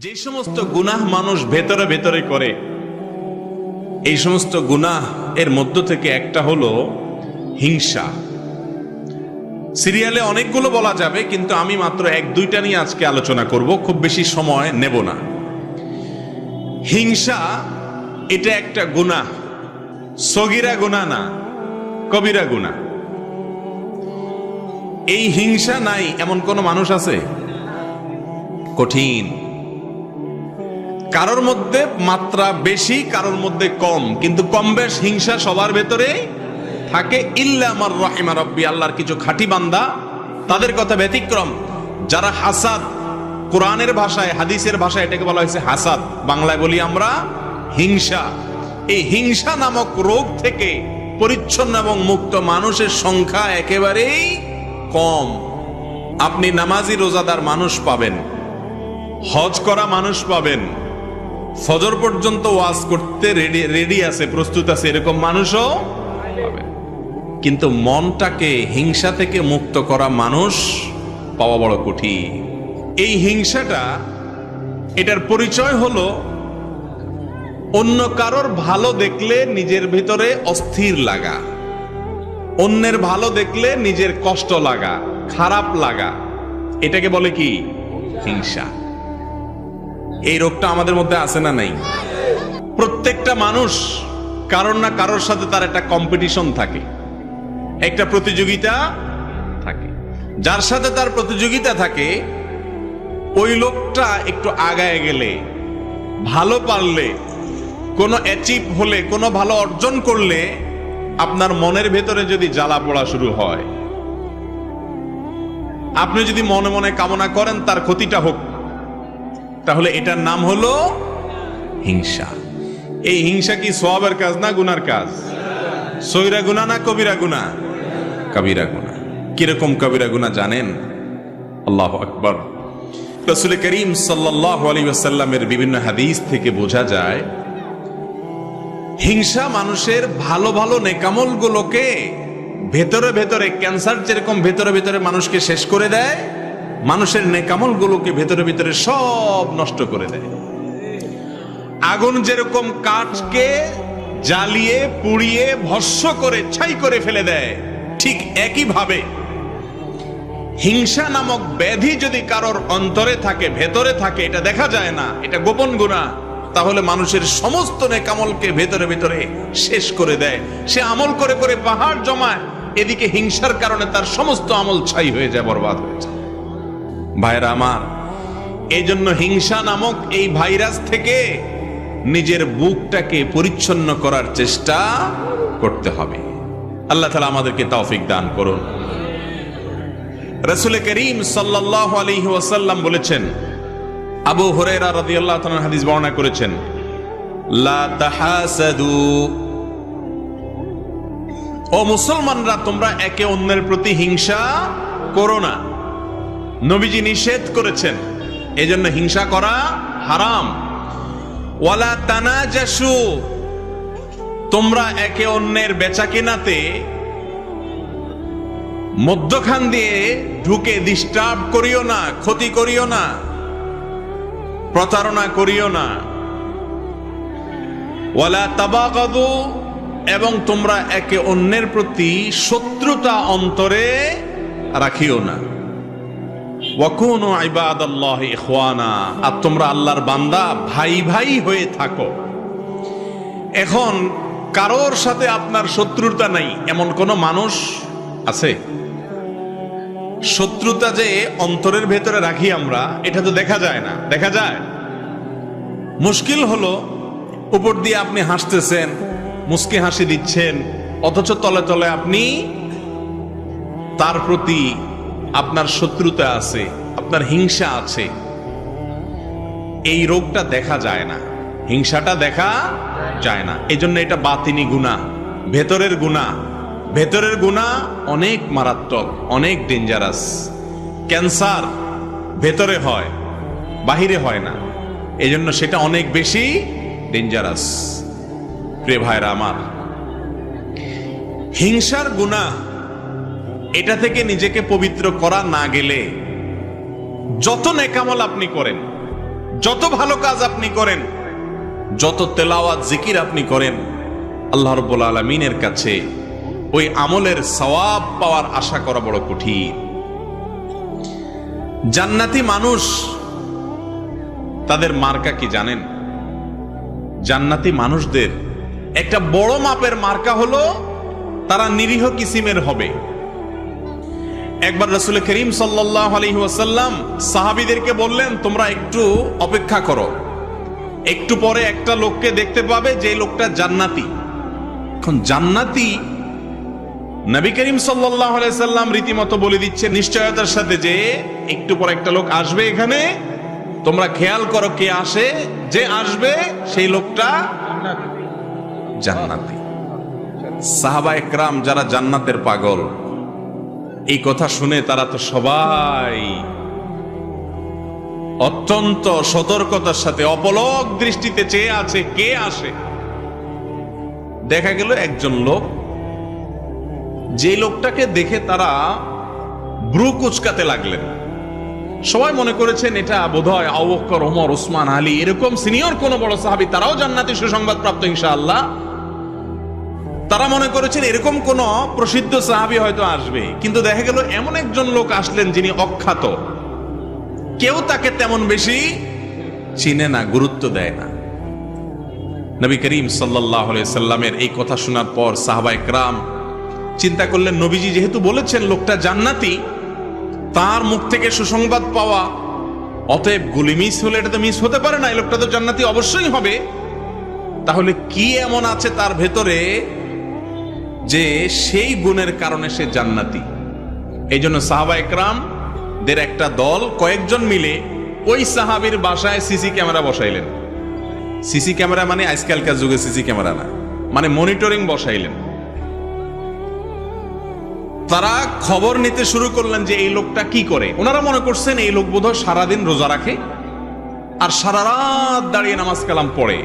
যে সমস্ত গুনাহ মানুষ ভেতরে ভেতরে করে, এই সমস্ত গুনাহ এর মধ্য থেকে একটা হলো হিংসা। সিরিয়ালে অনেকগুলো বলা যাবে, কিন্তু আমি মাত্র এক দুইটা নিয়ে আজকে আলোচনা করব, খুব বেশি সময় নেব না। হিংসা এটা একটা গুনাহ, সগীরা গুনাহ না, কবিরা গুনাহ। এই হিংসা নাই এমন কোন মানুষ আছে? কঠিন। কারোর মধ্যে মাত্রা বেশি, কারোর মধ্যে কম, কিন্তু কম বেশ হিংসা সবার ভেতরে থাকে। ইল্লা আমার রাহিমা রব্বি, আল্লাহর কিছু খাঁটি বান্দা, তাদের কথা ব্যতিক্রম। যারা হাসাদ, কোরআনের ভাষায় হাদিসের ভাষায় এটাকে বলা হয়েছে হাসাদ, বাংলায় বলি আমরা হিংসা। এই হিংসা নামক রোগ থেকে পরিচ্ছন্ন এবং মুক্ত মানুষের সংখ্যা একেবারেই কম। আপনি নামাজি রোজাদার মানুষ পাবেন, হজ করা মানুষ পাবেন, ফজর পর্যন্ত ওয়াজ করতে রেডি আছে, প্রস্তুত আছে, এরকম মানুষও পাবেন। কিন্তু মনটাকে হিংসা থেকে মুক্ত করা মানুষ পাওয়া বড় কঠিন। এই হিংসাটা, এটার পরিচয় হলো অন্য কারোর ভালো দেখলে নিজের ভিতরে অস্থির লাগা, অন্যের ভালো দেখলে নিজের কষ্ট লাগা, খারাপ লাগা, এটাকে বলে কি? হিংসা। এই রোগটা আমাদের মধ্যে আছে না নাই? প্রত্যেকটা মানুষ কারোর না কারোর সাথে তার একটা কম্পিটিশন থাকে, একটা প্রতিযোগিতা থাকে। যার সাথে তার প্রতিযোগিতা থাকে, ওই লোকটা একটু আগায় গেলে, ভালো পারলে, কোনো অ্যাচিভ হলে, কোনো ভালো অর্জন করলে, আপনার মনের ভেতরে যদি জ্বালা পোড়া শুরু হয়, আপনি যদি মনে মনে কামনা করেন তার ক্ষতিটা হোক, তাহলে এটার নাম হলো হিংসা। এই হিংসা কি সওয়াবের কাজ না গুনার কাজ? সগীরা গুনাহ না কবিরা গুনাহ? কবিরা গুনাহ। কিরকম কবিরা গুনাহ জানেন? আল্লাহু আকবার। রাসূল করিম সাল্লাল্লাহু আলাইহি ওয়াসাল্লামের বিভিন্ন হাদিস থেকে বোঝা যায়, হিংসা মানুষের ভালো ভালো নেকামল গুলোকে ভেতরে ভেতরে, ক্যান্সার যেরকম ভেতরে ভেতরে মানুষকে শেষ করে দেয়, মানুষের নেকামল গুলোকে ভেতরে ভেতরে সব নষ্ট করে দেয়। আগুন যেরকম কাঠকে জ্বালিয়ে পুড়িয়ে ভস্ম করে ছাই করে ফেলে দেয়, ঠিক একই ভাবে হিংসা নামক ব্যাধি যদি কারোর অন্তরে থাকে, ভেতরে থাকে, এটা দেখা যায় না, এটা গোপন গুনাহ, তাহলে মানুষের সমস্ত নেকামলকে ভেতরে ভেতরে শেষ করে দেয়। সে আমল করে করে পাহাড় জমায়, এদিকে হিংসার কারণে তার সমস্ত আমল ছাই হয়ে যায়, বরবাদ হয়ে যায়। ভাইরা আমার, এই জন্য হিংসা নামক এই ভাইরাস থেকে নিজের বুকটাকে পরিচ্ছন্ন করার চেষ্টা করতে হবে। আল্লাহ তাআলা আমাদেরকে তৌফিক দান করুন। রাসূল করিম সাল্লাল্লাহু আলাইহি ওয়াসাল্লাম বলেছেন, আবু হুরায়রা রাদিয়াল্লাহু তাআলা হাদিস বর্ণনা করেছেন, লা তাহাসাদু, ও মুসলমানরা তোমরা একে অন্যের প্রতি হিংসা করো না। নবীজি নিষেধ করেছেন, এজন্য হিংসা করা হারাম। ওয়ালা তানাজাসু, তোমরা একে অন্যের বেচাকেনাতে মধ্যখান দিয়ে ঢুকে ডিস্টার্ব করিও না, ক্ষতি করিও না, প্রতারণা করিও না। ওয়ালা তাবাগাদু, এবং তোমরা একে অন্যের প্রতি শত্রুতা অন্তরে রাখিও না। ওয়াকুনু ইবাদাল্লাহি ইখওয়ানা, আর তোমরা আল্লাহর বান্দা ভাই ভাই হয়ে থাকো। এখন কারোর সাথে আপনার শত্রুতা নাই এমন কোন মানুষ আছে? শত্রুতা যে অন্তরের ভেতরে রাখি আমরা, এটা তো দেখা যায় না। দেখা যায়? মুশকিল হলো, উপর দিয়ে আপনি হাসতেছেন, মুস্কি হাসি দিচ্ছেন, অথচ তলে তলে আপনি তার প্রতি আপনার শত্রুতা আছে, আপনার হিংসা আছে। এই রোগটা দেখা যায় না, হিংসাটা দেখা যায় না। এই জন্য এটা বাতিনি গুনাহ, ভেতরের গুনাহ। ভেতরের গুনাহ অনেক মারাত্মক, অনেক ডেঞ্জারাস। ক্যান্সার ভেতরে হয়, বাহিরে হয় না, এই জন্য সেটা অনেক বেশি ডেঞ্জারাস। প্রিয় ভাইরা আমার, হিংসার গুনাহ, এটা থেকে নিজেকে পবিত্র করা না গেলে যত নেকামল আপনি করেন, যত ভালো কাজ আপনি করেন, যত তেলাওয়াত জিকির আপনি করেন, আল্লাহ রাব্বুল আলামিনের কাছে ওই আমলের সওয়াব পাওয়ার আশা করা বড় কঠিন। জান্নাতি মানুষ তাদের মার্কা কি জানেন? জান্নাতি মানুষদের একটা বড় মাপের মার্কা হলো তারা নিরীহ কিসিমের হবে। একবার রাসূল করিম সাল্লাল্লাহু আলাইহি ওয়াসাল্লাম সাহাবীদেরকে বললেন, তোমরা একটু অপেক্ষা করো, একটু পরে একটা লোককে দেখতে পাবে যে লোকটা জান্নাতি। এখন জান্নাতি নবী করিম সাল্লাল্লাহু আলাইহি সাল্লাম রীতিমতো বলে দিচ্ছে নিশ্চয়তার সাথে যে একটু পর একটা লোক আসবে এখানে, তোমরা খেয়াল করো কে আসে, যে আসবে সেই লোকটা জান্নাতি। সাহাবা একরাম যারা জান্নাতের পাগল, এই কথা শুনে তারা তো সবাই অত্যন্ত সতর্কতার সাথে অপলক দৃষ্টিতে চেয়ে আছে কে আসে। দেখা গেল একজন লোক, যে লোকটাকে দেখে তারা ব্রু কুচকাতে লাগলেন। সবাই মনে করেছেন এটা বোধহয় আবু বকর, ওমর, ওসমান, আলী, এরকম সিনিয়র কোন বড় সাহাবী, তারাও জান্নাতি সুসংবাদ প্রাপ্ত ইনশাআল্লাহ। তারা মনে করেছেন এরকম কোন প্রসিদ্ধ সাহাবী হয়তো আসবে, কিন্তু দেখা গেল এমন একজন লোক আসলেন যিনি অখ্যাত, কেউ তাকে তেমন বেশি চিনে না, গুরুত্ব দেয় না। নবী করিম সাল্লাল্লাহু আলাইহি সাল্লামের এই কথা শোনার পর সাহাবা একরাম চিন্তা করলেন, নবীজি যেহেতু বলেছেন লোকটা জান্নাতি, তার মুখ থেকে সুসংবাদ পাওয়া, অতএব গুলি মিস হলে এটা তো মিস হতে পারে না, এই লোকটা তো জান্নাতি অবশ্যই হবে। তাহলে কি এমন আছে তার ভেতরে যে সেই গুণের কারণে সে জান্নাতি? এই জন্য সাহাবা একরাম দের একটা দল কয়েকজন মিলে ওই সাহাবীর বাসায় সিসি ক্যামেরা বসাইলেন। সিসি ক্যামেরা মানে আজকালকার যুগে সিসি ক্যামেরা না, মানে মনিটরিং বসাইলেন। তারা খবর নিতে শুরু করলেন যে এই লোকটা কি করে। ওনারা মনে করছেন এই লোক বোধহয় সারাদিন রোজা রাখে আর সারা রাত দাঁড়িয়ে নামাজ কালাম পড়ে,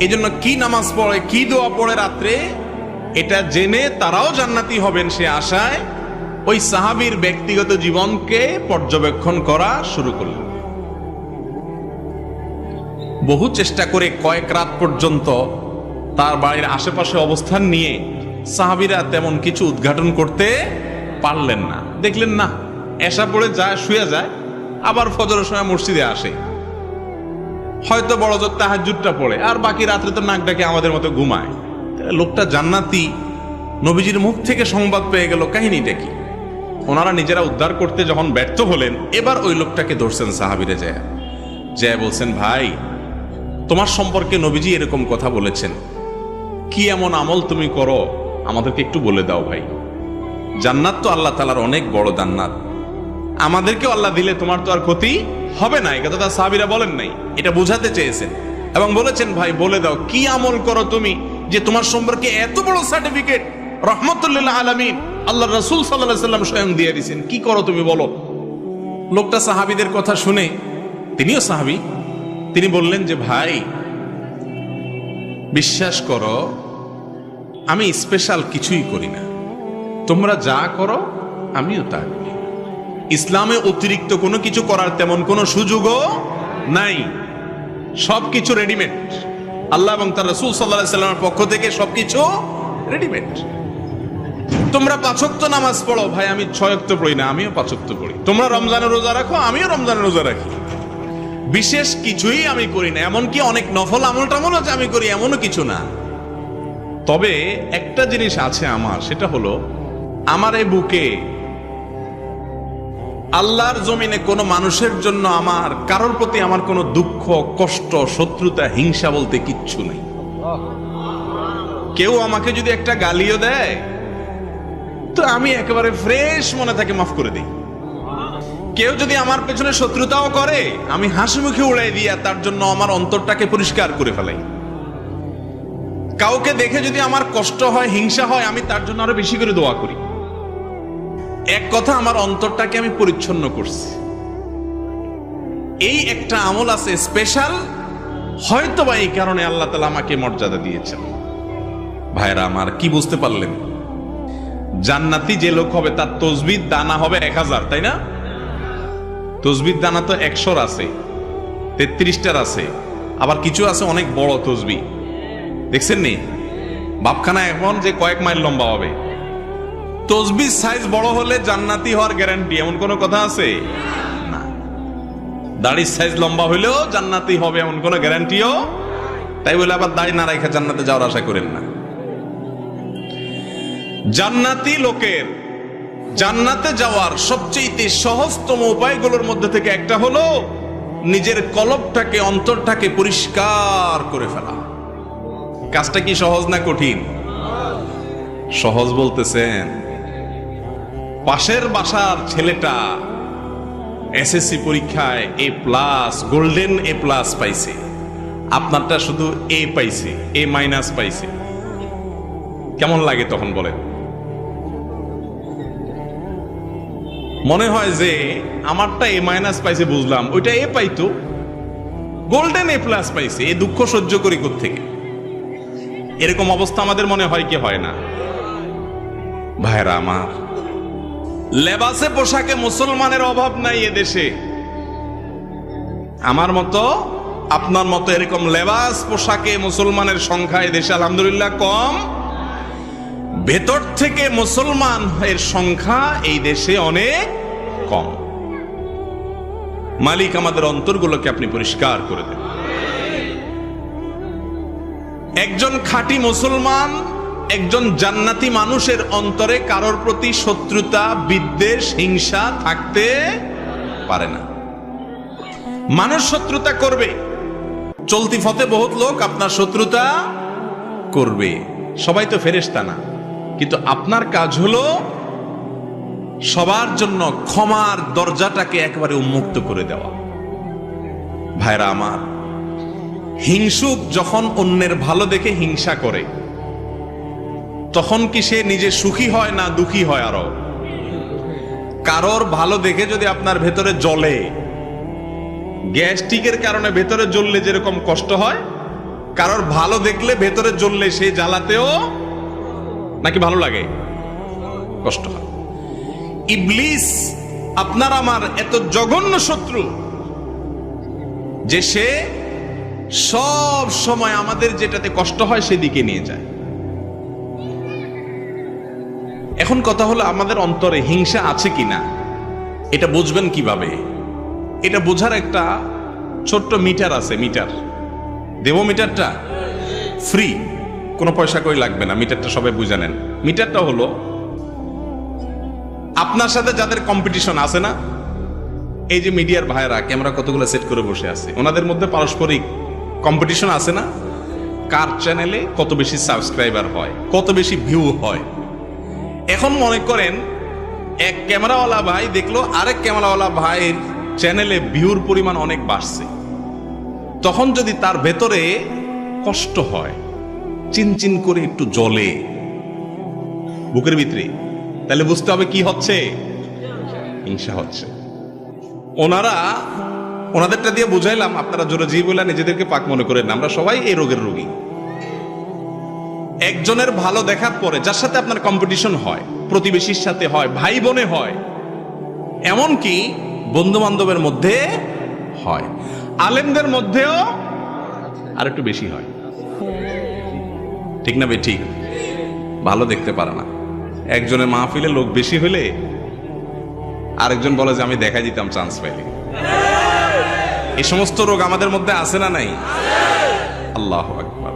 এই জন্য কি নামাজ পড়ে, কি দোয়া পড়ে রাত্রে, এটা জেনে তারাও জান্নাতি হবেন সে আশায় ওই সাহাবীর ব্যক্তিগত জীবনকে পর্যবেক্ষণ করা শুরু করলেন। বহু চেষ্টা করে কয়েক রাত পর্যন্ত তার বাড়ির আশেপাশে অবস্থান নিয়ে সাহাবীরা তেমন কিছু উদ্ঘাটন করতে পারলেন না। দেখলেন না, এশা পড়ে যায়, শুয়ে যায়, আবার ফজরের সময় মসজিদে আসে, হয়তো বড় জোর তাহাজ্জুদটা পড়ে, আর বাকি রাত্রে তো নাক ডাকে আমাদের মতো ঘুমায়। লোকটা জান্নাতি, নবীজির মুখ থেকে সংবাদ পেয়ে গেল, কাহিনীটা কি? ওনারা নিজেরা উদ্ধার করতে যখন ব্যর্থ হলেন, এবার ওই লোকটাকে ধরছেন সাহাবীরা, যায় বলছেন, ভাই তোমার সম্পর্কে নবীজি এরকম কথা বলেছেন, কি এমন আমল তুমি করো আমাদেরকে একটু বলে দাও ভাই। জান্নাত তো আল্লাহ তাআলার অনেক বড় জান্নাত, আমাদেরকেও আল্লাহ দিলে তোমার তো আর ক্ষতি হবে না। এই কথা সাহাবীরা বলেন নাই, এটা বোঝাতে চেয়েছেন এবং বলেছেন, ভাই বলে দাও কি আমল করো তুমি যে তোমার সম্পর্কে এত বড় সার্টিফিকেট রাহমাতুল লিল আলামিন আল্লাহ রাসূল সাল্লাল্লাহু আলাইহি ওয়াসাল্লাম স্বয়ং দিয়ে দিয়েছেন, কি করো তুমি বলো। লোকটা সাহাবীদের কথা শুনে, তিনিও সাহাবী, তিনি বললেন যে ভাই বিশ্বাস করো আমি স্পেশাল কিছুই করি না, তোমরা যা করো আমিও তা করি। ইসলামে অতিরিক্ত কোনো কিছু করার তেমন কোনো সুযোগও নাই, সবকিছু রেডিমেড। আল্লাহ এবং তার রাসূল সাল্লাল্লাহু আলাইহি ওয়াসাল্লামের পক্ষ থেকে সবকিছু রেডিমেড। তোমরা 5 ওয়াক্ত নামাজ পড়ো, ভাই আমি 6 ওয়াক্ত পড়ি না, আমিও 5 ওয়াক্ত পড়ি। তোমরা রমজানের রোজা রাখো, আমিও রমজানের রোজা রাখি। বিশেষ কিছুই আমি করি না, এমনকি অনেক নফল আমল টামলও যে আমি করি এমনও কিছু না। তবে একটা জিনিস আছে আমার, সেটা হলো আমার এই বুকে আল্লাহর জমিনে কোনো মানুষের জন্য আমার কারোর প্রতি আমার কোনো দুঃখ, কষ্ট, শত্রুতা, হিংসা বলতে কিচ্ছু নেই। কেউ আমাকে যদি একটা গালিও দেয় তো আমি একেবারে ফ্রেশ মনে থাকে মাফ করে দিই। কেউ যদি আমার পেছনে শত্রুতাও করে আমি হাসি মুখে উড়াই দিয়া তার জন্য আমার অন্তরটাকে পরিষ্কার করে ফেলাই। কাউকে দেখে যদি আমার কষ্ট হয়, হিংসা হয়, আমি তার জন্য আরো বেশি করে দোয়া করি। এক কথা, আমার অন্তরটাকে আমি পরিচ্ছন্ন করছি। এই একটা আমল আছে স্পেশাল, হয়তো বা এই কারণে আল্লাহ তাআলা আমাকে মর্যাদা দিয়েছেন। ভাইরা আমার, কি বুঝতে পারলেন? জান্নাতি যে লোক হবে তার তসবিহ দানা হবে 1000, তাই না? তসবিহ দানা তো 100 আছে, 33টার আছে, আবার কিছু আছে অনেক বড় তসবি, দেখছেন নি? বাপখানা এখন যে কয়েক মাইল লম্বা হবে। তসবির সাইজ বড় হলে জান্নাতি হওয়ার গ্যারান্টি এমন কোনো কথা আছে না। দাড়ির সাইজ লম্বা হইলেও জান্নাতি হবে এমন কোনো গ্যারান্টিও, তাই বলে আবার দাড়ি না রাখা জান্নাতে যাওয়ার আশা করেন না। জান্নাতি লোকের জান্নাতে যাওয়ার সবচেয়ে সহজতম উপায়গুলোর মধ্যে থেকে একটা হলো নিজের কলবটাকে, অন্তরটাকে পরিষ্কার করে ফেলা। কাজটা কি সহজ না কঠিন? সহজ বলতেছেন? পাশের বাসার ছেলেটা এসএসসি পরীক্ষায় A+, গোল্ডেন A+ পাইছে, আপনারটা শুধু A পাইছে, A- পাইছে। কেমন লাগে তখন বলেন? মনে হয় যে আমারটা A- পাইছে বুঝলাম, ওইটা A পাইতো, গোল্ডেন A+ পাইছে, এই দুঃখ সহ্য করি কোত্থেকে? এরকম অবস্থা আমাদের মনে হয় কি হয় না? ভাইরা আমার, লেবাসে পোশাকে মুসলমানের অভাব নাই এদেশে। আমার মতো আপনার মতো এরকম লেবাস পোশাকে মুসলমানের সংখ্যা এদেশে আলহামদুলিল্লাহ কম। ভেতর থেকে মুসলমান এর সংখ্যা এই দেশে অনেক কম। মালিক আমাদের অন্তরগুলোকে আপনি পরিষ্কার করে দেন। একজন খাঁটি মুসলমান, একজন জান্নাতি মানুষের অন্তরে কারোর প্রতি শত্রুতা, বিদ্বেষ, হিংসা থাকতে পারে না। মানুষ শত্রুতা করবে, চলতি পথে বহুত লোক আপনার শত্রুতা করবে, সবাই তো ফেরেশতা না। কিন্তু আপনার কাজ হলো সবার জন্য ক্ষমার দরজাটাকে একেবারে উন্মুক্ত করে দেওয়া। ভাইরা আমার, হিংসুক যখন অন্যের ভালো দেখে হিংসা করে, তখন কি সে নিজে সুখী হয় না দুঃখী হয়? আরো কারোর ভালো দেখে যদি আপনার ভেতরে জ্বলে, গ্যাস্ট্রিকের কারণে ভেতরে জ্বললে যেরকম কষ্ট হয়, কারোর ভালো দেখলে ভেতরে জ্বললে সে জ্বালাতেও নাকি ভালো লাগে? কষ্ট হয়। ইবলিস আপনার আমার এত জঘন্য শত্রু যে সে সব সময় আমাদের যেটাতে কষ্ট হয় সেদিকে নিয়ে যায়। এখন কথা হলো, আমাদের অন্তরে হিংসা আছে কিনা এটা বুঝবেন কিভাবে? এটা বোঝার একটা ছোট্ট মিটার আছে। মিটার দেব, মিটারটা ফ্রি, কোনো পয়সা কই লাগবে না। মিটারটা সবাই বুঝে নেন। মিটারটা হলো আপনার সাথে যাদের কম্পিটিশন আছে না, এই যে মিডিয়ার ভাইরা ক্যামেরা কতগুলো সেট করে বসে আছে, ওনাদের মধ্যে পারস্পরিক কম্পিটিশন আছে না? কার চ্যানেলে কত বেশি সাবস্ক্রাইবার হয়, কত বেশি ভিউ হয়। এখন মনে করেন এক ক্যামেরাওয়ালা ভাই দেখলো আরেক ক্যামেরাওয়ালা ভাইয়ের চ্যানেলে ভিউর পরিমাণ অনেক বাড়ছে, তখন যদি তার ভেতরে কষ্ট হয়, চিনচিন করে একটু জ্বলে বুকের ভিতরে, তাহলে বুঝতে হবে কি হচ্ছে? হিংসা হচ্ছে। ওনাদেরটা দিয়ে বুঝাইলাম, আপনারা জোরে জি বলে নিজেদেরকে পাক মনে করেন। আমরা সবাই এই রোগের রোগী। একজনের ভালো দেখার পরে যার সাথে আপনার কম্পিটিশন হয়, প্রতিবেশীর সাথে হয়, ভাই বোনে হয়, এমনকি বন্ধু বান্ধবের মধ্যে হয়, আলেমদের মধ্যেও আর একটু বেশি হয়। ঠিক না বে ঠিক? ভালো দেখতে পারে না। একজনের মাহফিলে লোক বেশি হলে আরেকজন বলে যে আমি দেখা দিতাম চান্স পাইলে। এই সমস্ত রোগ আমাদের মধ্যে আছে না নাই? আল্লাহু আকবার।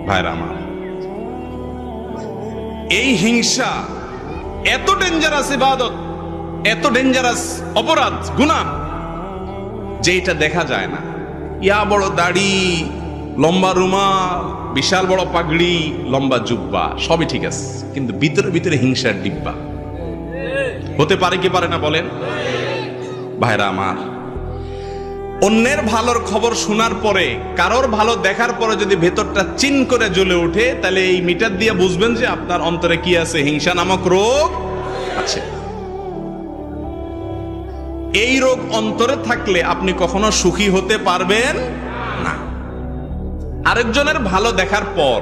ভাইরা আমার, এই হিংসা এত ডেঞ্জারাস ইবাদত, এত ডেঞ্জারাস অপরাধ, গুনাহ, যে এটা দেখা যায় না। ইয়া বড় দাড়ি, লম্বা রুমাল, বিশাল বড় পাগড়ি, লম্বা জুব্বা, সবই ঠিক আছে, কিন্তু ভিতরে ভিতরে হিংসার ডিব্বা হতে পারে কি পারে না বলেন? ভাইরা আমার, অন্যের ভালোর খবর শোনার পরে, কারোর ভালো দেখার পরে যদি ভেতরটা চিন করে জ্বলে ওঠে, তাহলে এই মিটার দিয়ে বুঝবেন যে আপনার অন্তরে কি আছে? হিংসা নামক রোগ আছে। এই রোগ অন্তরে থাকলে আপনি কখনো সুখী হতে পারবেন না। আরেকজনের ভালো দেখার পর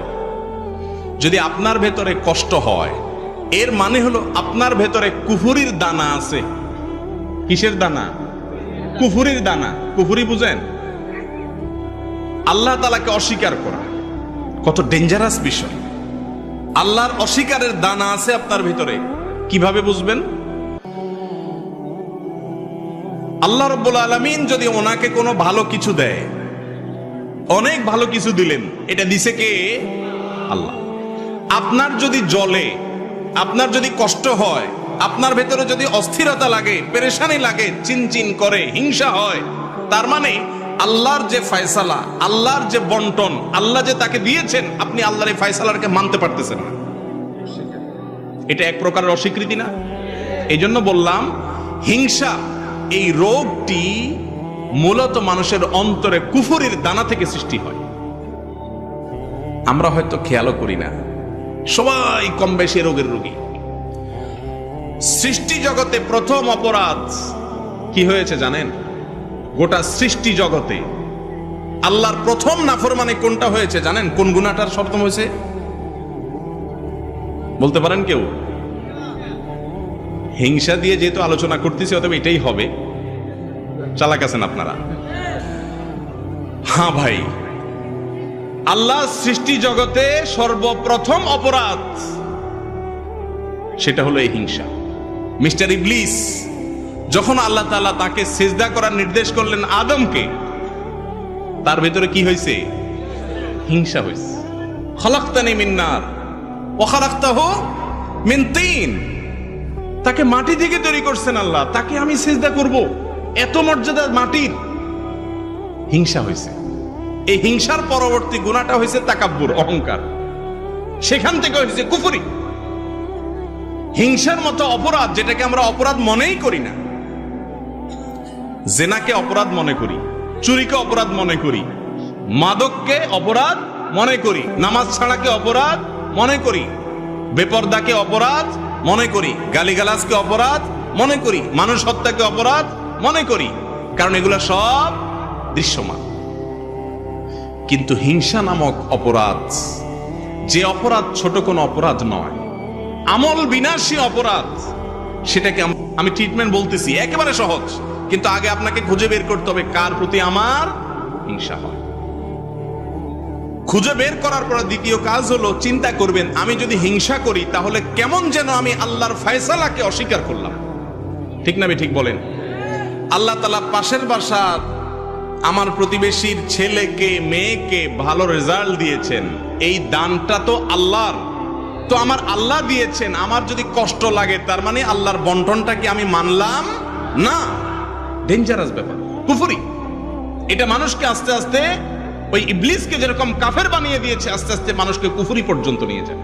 যদি আপনার ভেতরে কষ্ট হয়, এর মানে হলো আপনার ভেতরে কুফুরির দানা আছে। কিসের দানা? কুফুরির দানা। কুফুরি বুঝেন? আল্লাহ তাআলাকে অস্বীকার করা কত ডেঞ্জারাস বিষয়। আল্লাহর অস্বীকারের দানা আছে আপনার ভিতরে, কিভাবে বুঝবেন? আল্লাহ রাব্বুল আলামিন যদি ওনাকে কোনো ভালো কিছু দেয়, অনেক ভালো কিছু দিলেন, এটা দিছে কে? আল্লাহ। আপনার যদি জ্বলে, আপনার যদি কষ্ট হয়, আপনার ভেতরে যদি অস্থিরতা লাগে, পেরেশানি লাগে, চিনচিন করে, হিংসা হয়, তার মানে আল্লাহর যে ফয়সালা, আল্লাহর যে বন্টন, আল্লাহ যে তাকে দিয়েছেন, আপনি আল্লাহর এই ফয়সালাকে মানতে পারতেছেন না। এটা এক প্রকারের অস্বীকৃতি না? এই জন্য বললাম, হিংসা এই রোগটি মূলত মানুষের অন্তরে কুফরির দানা থেকে সৃষ্টি হয়। আমরা হয়তো খেয়ালও করি না, সবাই কম বেশি রোগের রোগী। সৃষ্টি জগতে প্রথম অপরাধ কি হয়েছে জানেন? গোটা সৃষ্টি জগতে আল্লাহর প্রথম নাফরমানি কোনটা হয়েছে জানেন? কোন গুনাহটার সপ্তম হয়েছে বলতে পারেন কেউ? হিংসা দিয়ে যেহেতু আলোচনা করতেছি, অতএব এটাই হবে। চালাক আছেন আপনারা? হ্যাঁ ভাই, আল্লাহ সৃষ্টি জগতে সর্বপ্রথম অপরাধ সেটা হলো এই হিংসা। মিস্টার ইবলিস যখন আল্লাহ তাআলা তাকে সিজদা করার নির্দেশ করলেন আদমকে, তার ভিতরে কি হয়েছে? হিংসা হয়েছে। খলাকতানি মিন নার ওয়া খালাকতাহু মিন তিন। তাকে মাটি থেকে তৈরি করছেন আল্লাহ, তাকে আমি সিজদা করব, এত মর্যাদা মাটির। হিংসা হয়েছে। এই হিংসার পরবর্তী গুনাহটা হয়েছে তাকাব্বুর, অহংকার। সেখান থেকে হয়েছে কুফরি। হিংসার মতো অপরাধ, যেটাকে আমরা অপরাধ মনেই করি না, জেনাকে অপরাধ মনে করি, চুরিকে অপরাধ মনে করি, মাদককে অপরাধ মনে করি, নামাজ ছাড়াকে অপরাধ মনে করি, বেপরদাকে অপরাধ মনে করি, গালিগালাজকে অপরাধ মনে করি, মানুষ হত্যাকে অপরাধ মনে করি, কারণ এগুলো সব দৃশ্যমান। কিন্তু হিংসা নামক অপরাধ, যে অপরাধ ছোট কোনো অপরাধ নয়, আমল বিনাশী অপরাধ, সেটাকে আমি ট্রিটমেন্ট বলতেছি, একেবারে সহজ। কিন্তু আগে আপনাকে খুঁজে বের করতে হবে কার প্রতি আমার হিংসা হয়। খুঁজে বের করার পর দ্বিতীয় কাজ হলো চিন্তা করবেন, আমি যদি হিংসা করি তাহলে কেমন যেন আমি আল্লাহর ফয়সালাকে অস্বীকার করলাম। ঠিক না? ঠিক বলেন। আল্লাহ তাআলা পাশের বাসার আমার প্রতিবেশীর ছেলেকে মেয়েকে ভালো রেজাল্ট দিয়েছেন, এই দানটা তো আল্লাহর, তো আমার আল্লাহ দিয়েছেন, আমার যদি কষ্ট লাগে তার মানে আল্লাহর বন্টনটাকে আমি মানলাম না। ডেঞ্জারাস ব্যাপার, কুফরি। এটা মানুষকে আস্তে আস্তে ওই ইবলিসকে যেরকম কাফের বানিয়ে দিয়েছে, আস্তে আস্তে মানুষকে কুফরি পর্যন্ত নিয়ে যাবে।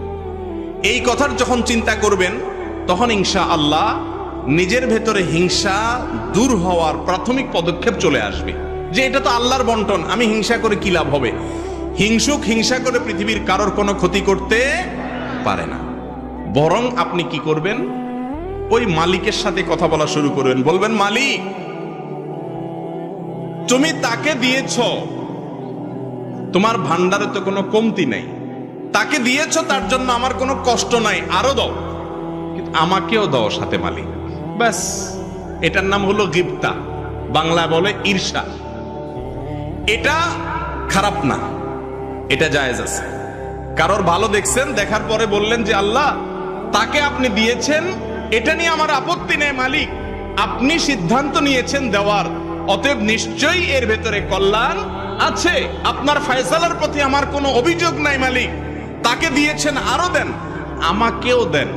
এই কথার যখন চিন্তা করবেন, তখন ইনশাআল্লাহ নিজের ভেতরে হিংসা দূর হওয়ার প্রাথমিক পদক্ষেপ চলে আসবে, যে এটা তো আল্লাহর বন্টন, আমি হিংসা করে কি লাভ হবে? হিংসুক হিংসা করে পৃথিবীর কারোর কোনো ক্ষতি করতে পারে না। বরং আপনি কি করবেন? ওই মালিকের সাথে কথা বলা শুরু করবেন, বলবেন, মালিক তুমি তাকে দিয়েছ, তোমার ভান্ডারে তো কোনো কমতি নাই, তাকে দিয়েছ, তার জন্য আমার কোনো কষ্ট নাই, আরো দাও, কিন্তু আমাকেও দাও সাথে মালিক। ব্যাস, এটার নাম হলো গিবতা, বাংলা বলে ঈর্ষা। এটা খারাপ না, এটা জায়েজ আছে। কারোর ভালো দেখছেন, দেখার পরে বললেন যে আল্লাহ তাকে আপনি দিয়েছেন, এটা নিয়ে আমার আপত্তি নেই মালিক, আপনি সিদ্ধান্ত নিয়েছেন দেওয়ার, অতএব নিশ্চয়ই এর ভেতরে কল্যাণ আছে, আপনার ফয়সালার প্রতি আমার কোনো অভিযোগ নাই মালিক, তাকে দিয়েছেন আরো দেন, আমাকেও দেন।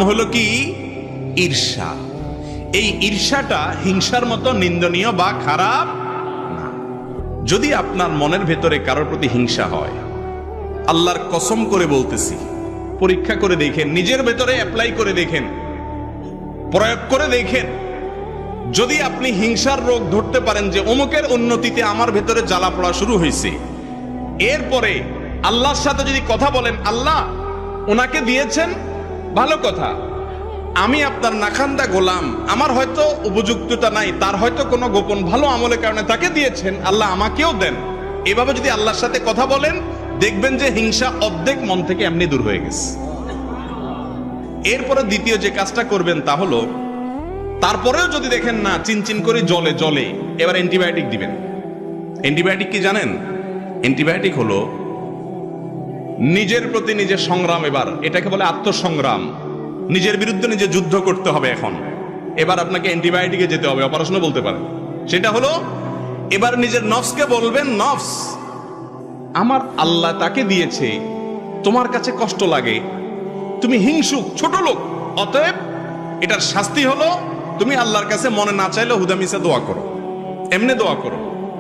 হলো কি? ঈর্ষা। এই ঈর্ষাটা হিংসার মতো নিন্দনীয় বা খারাপ না। যদি আপনার মনের ভেতরে কারোর প্রতি হিংসা হয়, আল্লাহর কসম করে বলতেছি, পরীক্ষা করে দেখেন, নিজের ভেতরে অ্যাপ্লাই করে দেখেন, প্রয়োগ করে দেখেন। যদি আপনি হিংসার রোগ ধরতে পারেন যে অমুকের উন্নতিতে আমার ভেতরে জ্বালা পড়া শুরু হয়েছে, এরপরে আল্লাহর সাথে যদি কথা বলেন, আল্লাহ ওনাকে দিয়েছেন, ভালো কথা, আমি আপনার নাখান্দা গোলাম, আমার হয়তো উপযুক্ততা নাই, তার হয়তো কোনো গোপন ভালো আমলের কারণে তাকে দিয়েছেন, আল্লাহ আমাকেও দেন। এভাবে যদি আল্লাহর সাথে কথা বলেন, দেখবেন যে হিংসা অর্ধেক মন থেকে এমনি দূর হয়ে গেছে। এরপরে দ্বিতীয় যে কাজটা করবেন তা হলো, তারপরেও যদি দেখেন না চিনচিন করে জলে, এবার অ্যান্টিবায়োটিক দিবেন। অ্যান্টিবায়োটিক কি জানেন? অ্যান্টিবায়োটিক হলো নিজের প্রতি নিজের সংগ্রাম। এবার এটাকে বলে আত্মসংগ্রাম। নিজের বিরুদ্ধে নিজে যুদ্ধ করতে হবে। এখন এবার আপনাকে অ্যান্টিবায়োটিকে যেতে হবে, অপারেশনও বলতে পারেন। সেটা হলো এবার নিজের নফসকে বলবেন, নফস আমার আল্লাহ তাকে দিয়েছে, তোমার কাছে কষ্ট লাগে, তুমি হিংসুক, ছোট লোক, অতএব এটার শাস্তি হলো তুমি আল্লাহর কাছে মনে না চাইলে হুদামিসা দোয়া করো, এমনি দোয়া করো।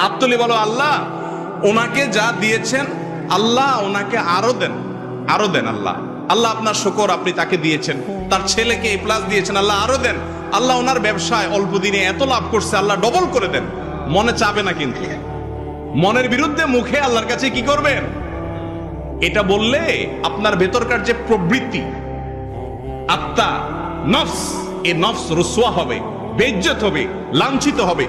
আত্মলি বলো, আল্লাহ ওনাকে যা দিয়েছেন আল্লাহ ওনাকে আরো দেন, আরো দেন। আল্লাহ আল্লাহ আপনার শুকর, আপনি তাকে দিয়েছেন, তার ছেলেকে এ প্লাস দিয়েছেন, আল্লাহ আরো দেন। আল্লাহ ওনার ব্যবসায় অল্প দিনে এত লাভ করছে, আল্লাহ ডবল করে দেন। মনে চাবে না, কিন্তু মনের বিরুদ্ধে মুখে আল্লাহর কাছে কি করবেন? এটা বললে আপনার ভেতরকার যে প্রবৃত্তি, আত্মা, নফস, এই নফস রুসওয়া হবে, বেইজ্জত হবে, লাঞ্ছিত হবে,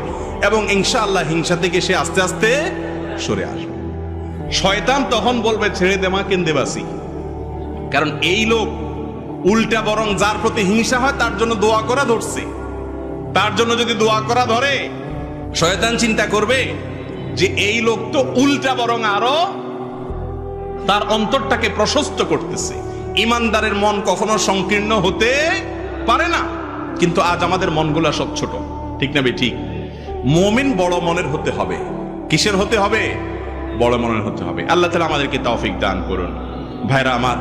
এবং ইনশাআল্লাহ হিংসা থেকে সে আস্তে আস্তে সরে আসবে। শয়তান তখন বলবে, ছেড়ে দে মা, কেন্দেবাসি। কারণ এই লোক উল্টা বরং যার প্রতি হিংসা হয় তার জন্য দোয়া করা ধরছে। তার জন্য যদি দোয়া করা ধরে, শয়তান চিন্তা করবে যে এই লোক তো উল্টা বরং আরো তার অন্তরটাকে প্রশস্ত করতেছে। ইমানদারের মন কখনো সংকীর্ণ হতে পারে না, কিন্তু আজ আমাদের মনগুলা সব ছোট, ঠিক না বে ঠিক? মুমিন বড় মনের হতে হবে। কিসের হতে হবে? বড় মনের হতে হবে। আল্লাহ তাআলা আমাদেরকে তৌফিক দান করুন। ভাইরা আমার,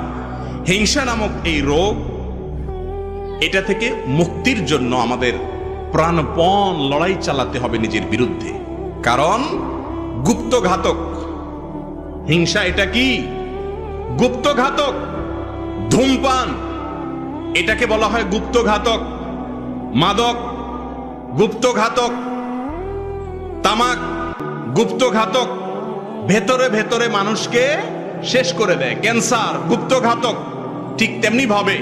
হিংসা নামক এই রোগ, এটা থেকে মুক্তির জন্য আমাদের প্রাণপণ লড়াই চালাতে হবে নিজের বিরুদ্ধে। কারণ গুপ্ত ঘাতক হিংসা, এটা কি গুপ্ত ঘাতক। ধূমপান, এটাকে বলা হয় গুপ্ত ঘাতক। মাদক গুপ্ত ঘাতক, তামাক গুপ্ত ঘাতক, ভেতরে ভেতরে মানুষকে শেষ করে দেয়। ক্যান্সার গুপ্ত ঘাতক। ঠিক তেমনি ভাবে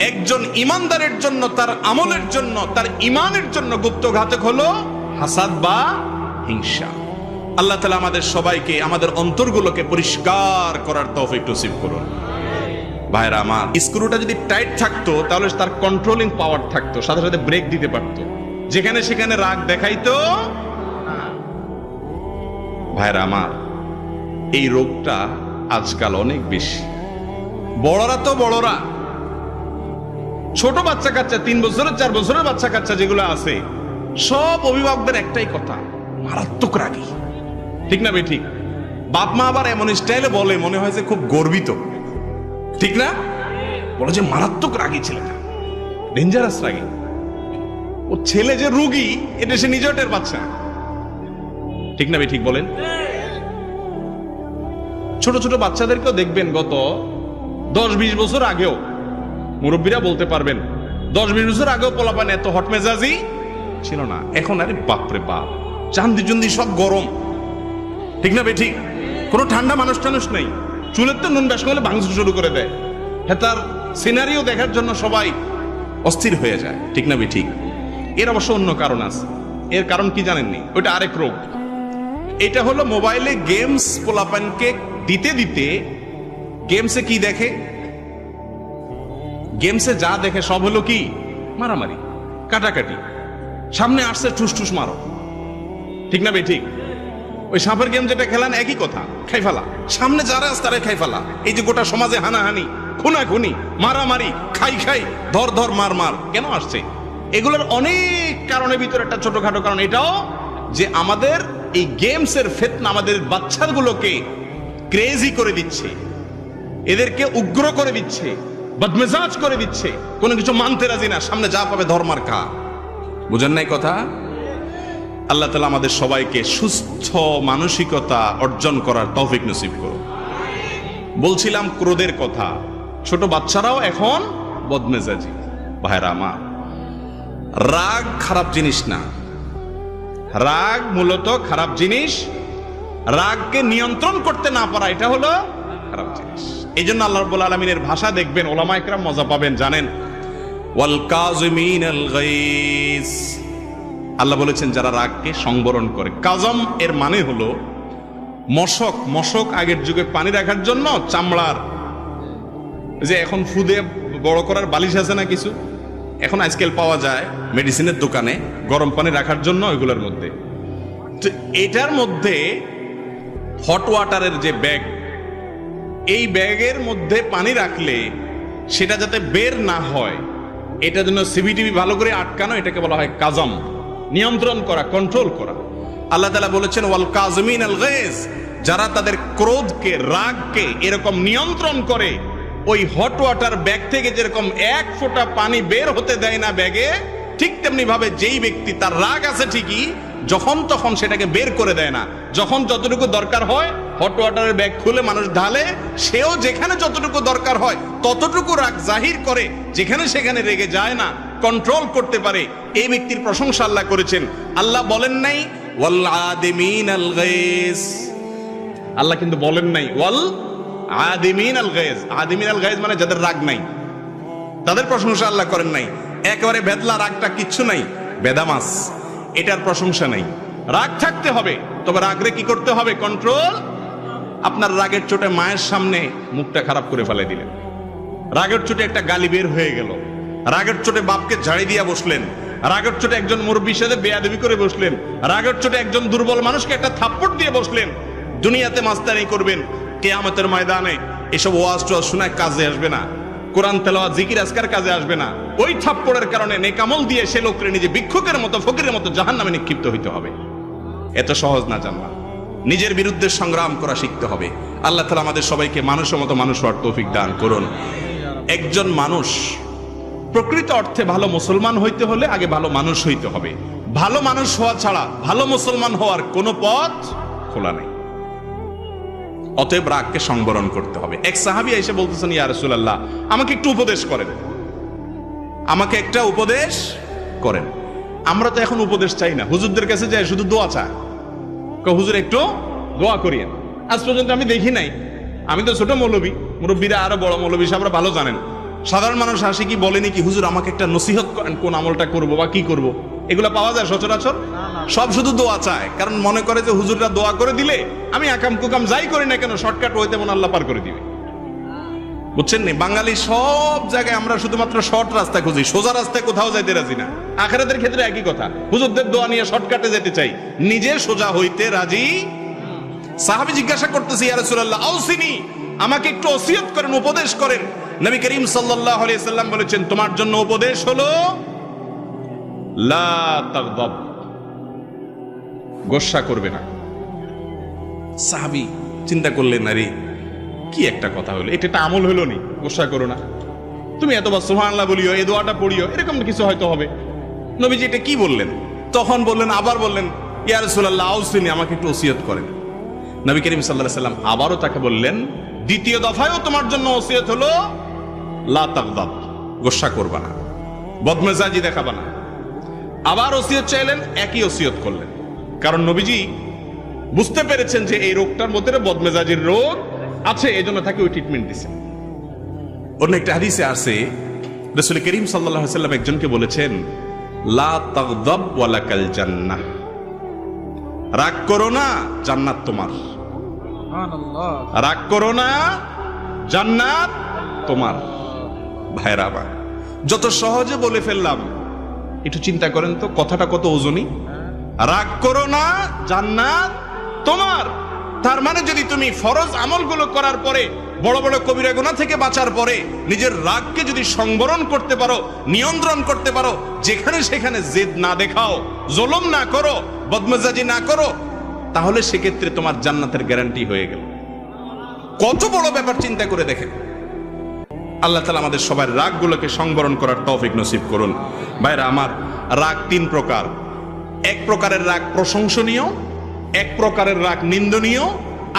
একজন ইমানদারের জন্য, তার আমলের জন্য, তার ইমানের জন্য গুপ্ত ঘাতক হলো হাসাদ বা হিংসা। আল্লাহ তাআলা আমাদের সবাইকে, আমাদের অন্তরগুলোকে পরিষ্কার করার তৌফিক নসিব করুন। ভাইরা আমার, স্ক্রুটা যদি টাইট থাকতো তাহলে তার কন্ট্রোলিং পাওয়ার থাকতো, সাথে সাথে ব্রেক দিতে পারতো, যেখানে সেখানে রাগ দেখাইতো। ভাইরা আমার, এই রোগটা আজকাল অনেক বেশি। বড়রা তো বড়রা, ছোট বাচ্চা কাচ্চা, 3 বছরের 4 বছরের বাচ্চা কাচ্চা যেগুলো আছে, সব অভিভাবকদের একটাই কথা, মারাত্মক রাগী, ঠিক না বে ঠিক? বাপ মা আবার এমন স্টাইলে বলে, মনে হয় যে খুব গর্বিত, ঠিক না? বলে যে মারাত্মক রাগী ছেলেটা, ডেঞ্জারাস রাগী। ও ছেলে যে রোগী এটা সে নিজেও টের পাচ্ছে না, ঠিক না বে ঠিক বলেন? ছোট ছোট বাচ্চাদেরকেও দেখবেন, গত 10-20 বছর আগেও, মুরব্বীরা বলতে পারবেন, 10-20 বছর আগেও পোলাপান এত হট মেজাজি ছিল না। এখন আরে বাপরে বাপ, চান্দি চুন্দি সব গরম, ঠিক না বে ঠিক? কোনো ঠান্ডা মানুষ টানুষ নেই। চুলের তো নুন বেশ করলে ভাঙচুর শুরু করে দেয়। হ্যাঁ, তার সিনারিও দেখার জন্য সবাই অস্থির হয়ে যায়, ঠিক না বে ঠিক? এর অবশ্য অন্য কারণ আছে। এর কারণ কি জানেননি? ওইটা আরেক রোগ। এটা হলো মোবাইলে গেমস পোলাপানকে দিতে দিতে, গেমসে কি দেখে? গেমসে যা দেখে সব হলো কি? মারামারি, কাটাকাটি। সামনে আসছে ঠুস ঠুস মারো, ঠিক না বে ঠিক? ওই সাপের গেম যেটা খেলেন, একই কথা, খাই ফেলা। সামনে যারা আছে তারা খাই ফেলা। এই যে গোটা সমাজে হানাহানি, খুনাখুনি, মারামারি, খাই খাই, ধর ধর, মার মার, কেন আসছে? এগুলোর অনেক কারণের ভিতরে একটা ছোটখাটো কারণ এটাও, যে আমাদের এই গেমসের ফিতনা আমাদের বাচ্চাগুলোকে ক্রেজি করে দিচ্ছে, এদেরকে উগ্র করে দিচ্ছে, বদমেজাজ করে দিচ্ছে, কোনো কিছু মানতে রাজি না, সামনে যা পাবে ধর্মার খা। বুঝেন নাই কথা? আল্লাহ তাআলা আমাদের সবাইকে সুস্থ মানসিকতা অর্জন করার তৌফিক নসিব করুন। বলছিলাম ক্রোধের কথা, ছোট বাচ্চারাও এখন বদমেজাজি। ভাইরা আমার, রাগ খারাপ জিনিস না। রাগ মূলত খারাপ জিনিস। রাগকে নিয়ন্ত্রণ করতে না পারা, এটা হলো খারাপ জিনিস। এই জন্য আল্লাহ রাব্বুল আলামিনের ভাষা দেখবেন, ওলামায়ে কেরাম মজা পাবেন, জানেন, ওয়াল কাযিমিনাল গায়জ। আল্লাহ বলেছেন যারা রাগকে সংবরণ করে। কাজম এর মানে হলো মশক। মশক আগের যুগে পানি রাখার জন্য চামড়ার, যে এখন ফুদে বড় করার বালিশ আছে না কিছু, এখন আজকাল পাওয়া যায় মেডিসিনের দোকানে, গরম পানি রাখার জন্য ওইগুলোর মধ্যে। তো এটার মধ্যে হট ওয়াটারের যে ব্যাগ, এই ব্যাগের মধ্যে পানি রাখলে সেটা যাতে বের না হয়, এটার জন্য সিভিটিভি ভালো করে আটকানো, এটাকে বলা হয় কাজম, নিয়ন্ত্রণ করা, কন্ট্রোল করা। আল্লাহ তাআলা বলেছেন ওয়াল কাযিমিন আল গায়জ, যারা তাদের ক্রোধকে, রাগকে এরকম নিয়ন্ত্রণ করে, ওই হট ওয়াটার ব্যাগ থেকে যেরকম এক ফোঁটা পানি বের হতে দেয় না ব্যাগে, ঠিক তেমনি ভাবে যেই ব্যক্তি তার রাগ আছে ঠিকই, যখন তখন সেটাকে বের করে দেয় না। যখন যতটুকু দরকার হয় হট ওয়াটারের ব্যাগ খুলে মানুষ ঢালে, সেও যেখানে যতটুকু দরকার হয় ততটুকু রাগ জাহির করে, যেখানে সেখানে রেগে যায় না, কন্ট্রোল করতে পারে। এই ব্যক্তির প্রশংসা আল্লাহ করেছেন। আল্লাহ বলেন নাই ওয়াল আদিমিন আল গায়জ, আল্লাহ কিন্তু বলেন নাই ওয়াল আদিমিন আল গায়জ। আদিমিন আল গায়জ মানে যাদের রাগ নাই, তাদের প্রশংসা আল্লাহ করেন নাই। একেবারে বেদলা রাগটা কিচ্ছু নাই, বেদামাস, এটার প্রশংসা নাই। রাগ থাকতে হবে, তবে রাগরে কি করতে হবে? কন্ট্রোল। আপনার রাগের চোটে মায়ের সামনে মুখটা খারাপ করে ফেলে দিলেন, রাগের চোটে একটা গালি বের হয়ে গেল, রাগের চোটে বাপকে ঝাড়ি দিয়া বসলেন, রাগের চোটে একজন মুরব্বির সাথে বেয়াদবি করে বসলেন, রাগের চোটে একজন দুর্বল মানুষকে একটা থাপ্পড় দিয়ে বসলেন। দুনিয়াতে মাস্তানি করবেন, কিয়ামতের ময়দানে এসব ওয়াজ টোয়াজ শোনায় কাজে আসবে না, কোরআন তেলাওয়াত জিকির আজকার কাজে আসবে না। ওই থাপ্পড়ের কারণে নেকামল দিয়ে সে লোককে নিজে ভিক্ষুকের মতো, ফকিরের মতো জাহান্নামে নিক্ষিপ্ত হইতে হবে। এত সহজ না জান্নাত। নিজের বিরুদ্ধে সংগ্রাম করা শিখতে হবে। আল্লাহ তাআলা আমাদের সবাইকে মানুষের মতো মানুষ হওয়ার তৌফিক দান করুন। একজন মানুষ প্রকৃত অর্থে ভালো মুসলমান হইতে হলে আগে ভালো মানুষ হইতে হবে। ভালো মানুষ হওয়া ছাড়া ভালো মুসলমান হওয়ার কোনো পথ খোলা নেই। অতএব রাগকে সংবরণ করতে হবে। এক সাহাবী এসে বলতেছেন, ইয়া রাসূলুল্লাহ, আমাকে একটু উপদেশ করেন, আমাকে একটা উপদেশ করেন। আমরা তো এখন উপদেশ চাই না, হুজুরদের কাছে যাই শুধু দোয়া চায়। হুজুর একটু দোয়া করিয়েন। আজ পর্যন্ত আমি দেখি নাই, আমি তো ছোট মৌলবী, মুরব্বীরা আরো বড় মৌলবী সাহেবরা ভালো জানেন। সাধারণ মানুষ আসে কি বলেনি কি, হুজুর আমাকে একটা নসিহত করেন, কোন আমলটা করব বা কি করব। এগুলা পাওয়া যায় সচরাচর? সব শুধু দোয়া চায়, কারণ মনে করে যে হুজুররা দোয়া করে দিলে আমি আকাম কুকাম যাই করি না কেন শর্টকাট হইতে মন আল্লাহ পার করে দিবে। বুঝছেন নি? বাঙালি সব জায়গায় আমরা শুধুমাত্র শর্ট রাস্তা খুঁজি, সোজা রাস্তায় কোথাও যাইতে রাজি না। আখিরাতের ক্ষেত্রে একই কথা, হুজুরদের দোয়া নিয়ে শর্টকাটে যেতে চাই, নিজে সোজা হইতে রাজি। সাহাবী জিজ্ঞাসা করতেছে, ইয়া রাসূলুল্লাহ আউসিনি, আমাকে একটু ওসিয়ত করেন, উপদেশ করেন। নবী করিম সাল্লাল্লাহু আলাইহি সাল্লাম বলেছেন, তোমার জন্য উপদেশ হলো লা তাগদাব, গোসা করবে না। সাহাবী চিন্তা করলেন, আরে কি একটা কথা হলো, এটা একটা আমল হলো নি, গোসা করো না, তুমি এতবার সুবহানাল্লাহ বলিও, এই দোয়াটা পড়িও, এরকম কিছু হয়তো হবে। নবীজি এটা কি বললেন? তখন বললেন, আবার বললেন, ইয়া রাসূলুল্লাহ আউসিনি, আমাকে একটু ওসিয়ত করেন। নবী করিম সাল্লাল্লাহু আলাইহি সাল্লাম আবারও তাকে বললেন, দ্বিতীয় দফায়ও তোমার জন্য ওসিয়ত হলো লা তাগদাব, গোসা করবা না, বদমেজাজি দেখাবা না। আবার ওসিয়ত চাইলেন, একই ওসিয়ত করলেন। কারণ নবীজি বুঝতে পেরেছেন যে এই রোগটার মধ্যে বদমেজাজির রোগ আছে, এজন্য তাকে ওই ট্রিটমেন্ট দিয়েছেন। অন্য একটা হাদিসে আছে, রাসূল করিম সাল্লাল্লাহু আলাইহি সাল্লাম একজনকে বলেছেন, লা তাগদাব ওয়ালাকাল জান্নাহ, রাগ করো না, জান্নাত তোমার। সুবহানাল্লাহ, রাগ করো না, জান্নাত তোমার। ভাইরা আমার, যত সহজে বলে ফেললাম, একটু চিন্তা করেন তো কথাটা কত ওজনী। রাগ করো না, জান্নাত তোমার। তার মানে যদি তুমি ফরজ আমলগুলো করার পরে, বড় বড় কবিরা গুনাহ থেকে বাঁচার পরে নিজের রাগকে যদি সংবরণ করতে পারো, নিয়ন্ত্রণ করতে পারো, যেখানে সেখানে জেদ না দেখাও, জুলুম না করো, বদমেজাজি না করো, তাহলে সেক্ষেত্রে তোমার জান্নাতের গ্যারান্টি হয়ে গেল। কত বড় ব্যাপার চিন্তা করে দেখেন। আল্লাহ তাআলা আমাদের সবার রাগগুলোকে সংবরণ করার তৌফিক নসিব করুন। ভাইরা আমার, রাগ তিন প্রকার। এক প্রকারের রাগ প্রশংসনীয়, এক প্রকারের রাগ নিন্দনীয়,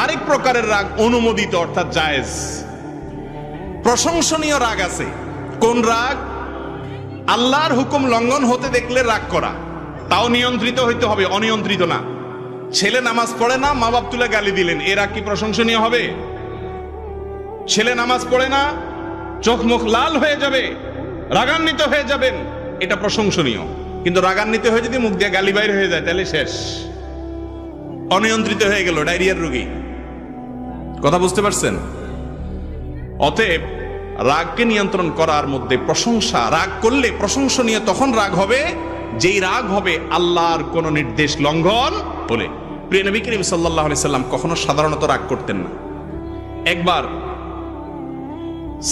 আরেক প্রকারের রাগ অনুমোদিত অর্থাৎ জায়েজ। প্রশংসনীয় রাগ আছে। কোন রাগ? আল্লাহর হুকুম লঙ্ঘন হতে দেখলে রাগ করা, তাও নিয়ন্ত্রিত হইতে হবে, অনিয়ন্ত্রিত না। ছেলে নামাজ পড়ে না, মা বাপ তুলে গালি দিলেন, এ রাগ কি প্রশংসনীয় হবে? ছেলে নামাজ পড়ে না, চোখ মুখ লাল হয়ে যাবে, রাগান্বিত হয়ে যাবেন, এটা প্রশংসনীয়। কিন্তু রাগান্বিত হয়ে যদি মুখ দিয়ে গালি বাইর হয়ে যায়, তাহলে শেষ, অনিয়ন্ত্রিত হয়ে গেল, ডায়রিয়ার রোগী। কথা বুঝতে পারছেন? অতএব রাগকে নিয়ন্ত্রণ করার মধ্যে প্রশংসা, রাগ করলে প্রশংসনীয় তখন রাগ হবে যেই রাগ হবে আল্লাহর কোন নির্দেশ লঙ্ঘন হলে। প্রিয় নবী করিম সাল্লাল্লাহু আলাইহি সাল্লাম কখনো সাধারণত রাগ করতেন না। একবার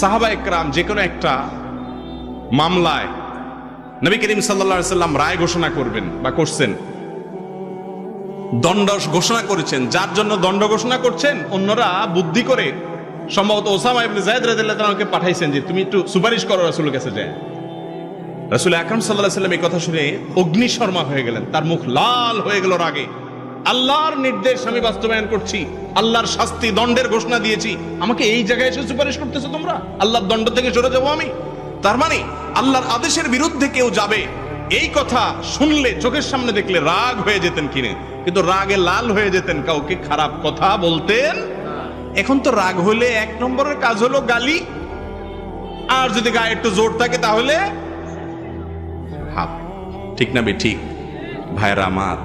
সাহাবা একরাম যে কোনো একটা মামলায় নবী করিম সাল্লাল্লাহু আলাইহি সাল্লাম রায় ঘোষণা করবেন বা করছেন, দণ্ড ঘোষণা করেছেন। যার জন্য দণ্ড ঘোষণা করছেন, অন্যরা বুদ্ধি করে সম্ভবত ওসামা ইবনে যায়েদ রাদিয়াল্লাহু তাআলাকে পাঠাইছেন যে তুমি একটু সুপারিশ করো রাসূলের কাছে যায়। রাসূল আকরাম সাল্লাল্লাহু আলাইহি সাল্লাম এই কথা শুনে অগ্নিশর্মা হয়ে গেলেন, তার মুখ লাল হয়ে গেল রাগে। আল্লাহর নির্দেশ আমি বাস্তবায়ন করছি, আল্লাহর শাস্তি দণ্ডের ঘোষণা দিয়েছি, আমাকে এই জায়গায় এসে সুপারিশ করতেছো তোমরা? আল্লাহর দণ্ড থেকে সরে যাবো আমি? তার মানে আল্লাহর আদেশের বিরুদ্ধে কেউ যাবে, এই কথা শুনলে চোখের সামনে দেখলে রাগ হয়ে যেতেন কিনে, কিন্তু রাগে লাল হয়ে যেতেন, কাউকে খারাপ কথা বলতেন। এখন তো রাগ হলে এক নম্বরের কাজ হলো গালি, আর যদি গায়ে একটু জোর থাকে তাহলে হাত। ঠিক না বে ঠিক? ভাইরা আমার,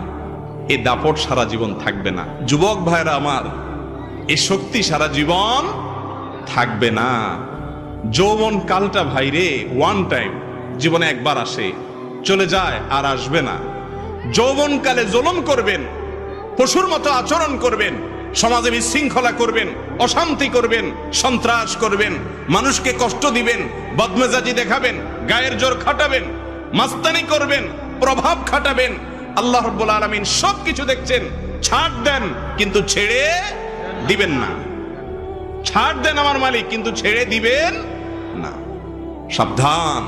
এই দাপট সারা জীবন থাকবে না। যুবক ভাইরা আমার, এই শক্তি সারা জীবন থাকবে না। যৌবন কালটা ভাইরে ওয়ান টাইম, জীবনে একবার আসে, চলে যায় আর আসবে না। যৌবন কালে জুলুম করবেন, পশুর মতো আচরণ করবেন, সমাজে বিশৃঙ্খলা করবেন, অশান্তি করবেন, সন্ত্রাস করবেন, মানুষকে কষ্ট দিবেন, বদমেজাজি দেখাবেন, গায়ের জোর খাটাবেন, মাস্তানি করবেন, প্রভাব খাটাবেন। আল্লাহ রাব্বুল আলামিন সবকিছু দেখছেন। ছাড় দেন কিন্তু ছেড়ে দিবেন না। ছাড় দেন আমার মালিক, কিন্তু ছেড়ে দিবেন না। সাবধান।